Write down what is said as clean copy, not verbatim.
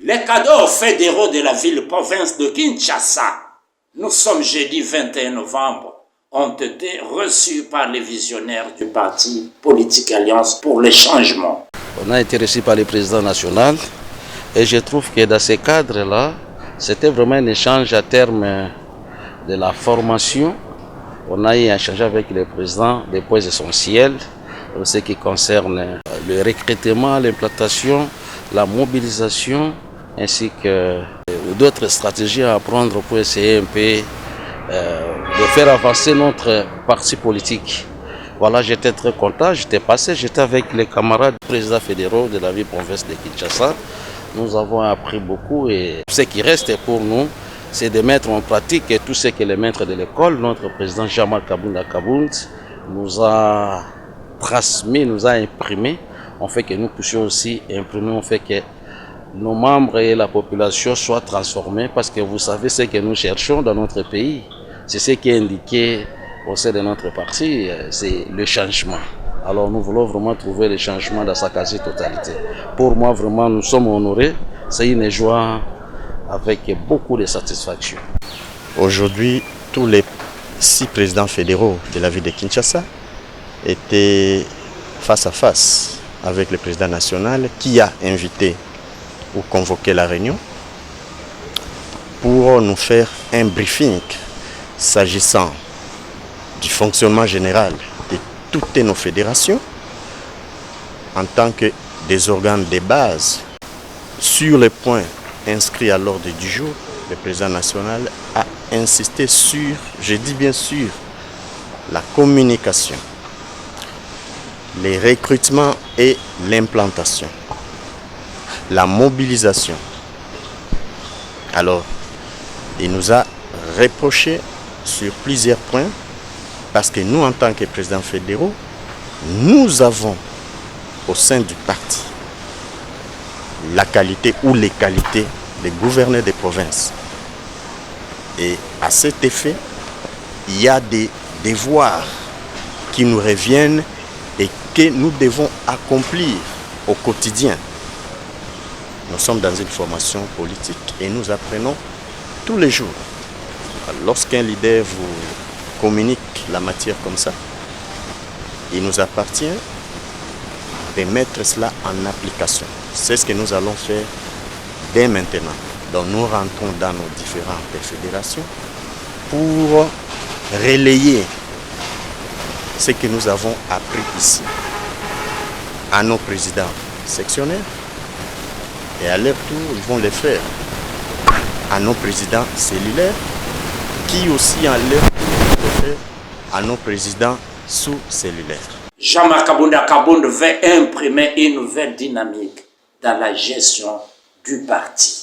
Les cadeaux fédéraux de la ville-province de Kinshasa, nous sommes jeudi 21 novembre, ont été reçus par les visionnaires du parti politique Alliance pour le changement. On a été reçus par le président national et je trouve que dans ces cadres-là, c'était vraiment un échange à terme de la formation. On a eu un échange avec le président des points essentiels, ce qui concerne le recrutement, l'implantation, la mobilisation, ainsi que d'autres stratégies à prendre pour essayer un peu de faire avancer notre parti politique. Voilà, j'étais très content, j'étais avec les camarades présidents fédéraux de la ville-province de Kinshasa. Nous avons appris beaucoup et ce qui reste pour nous, c'est de mettre en pratique tout ce que les maîtres de l'école, notre président Jean-Marc Kabunda nous a transmis, nous a imprimé. On fait que nous puissions aussi imprimer, on fait que nos membres et la population soient transformés parce que vous savez ce que nous cherchons dans notre pays. C'est ce qui est indiqué au sein de notre parti, c'est le changement. Alors nous voulons vraiment trouver le changement dans sa quasi-totalité. Pour moi, vraiment, nous sommes honorés. C'est une joie avec beaucoup de satisfaction. Aujourd'hui, tous les 6 présidents fédéraux de la ville de Kinshasa étaient face à face avec le président national qui a invité ou convoqué la réunion pour nous faire un briefing s'agissant du fonctionnement général de toutes nos fédérations en tant que des organes de base. Sur les points inscrits à l'ordre du jour, le président national a insisté sur, je dis bien sûr, la communication, les recrutements et l'implantation, la mobilisation. Alors, il nous a reproché sur plusieurs points parce que nous, en tant que présidents fédéraux, nous avons au sein du parti la qualité ou les qualités des gouverneurs des provinces. Et à cet effet, il y a des devoirs qui nous reviennent et que nous devons accomplir au quotidien. Nous sommes dans une formation politique et nous apprenons tous les jours. Lorsqu'un leader vous communique la matière comme ça, il nous appartient de mettre cela en application. C'est ce que nous allons faire dès maintenant. Donc nous rentrons dans nos différentes fédérations pour relayer ce que nous avons appris ici à nos présidents sectionnaires et à leur tour, ils vont le faire à nos présidents cellulaires qui aussi à leur tour vont le faire à nos présidents sous-cellulaires. Jean-Marc Kabunda veut imprimer une nouvelle dynamique dans la gestion du parti.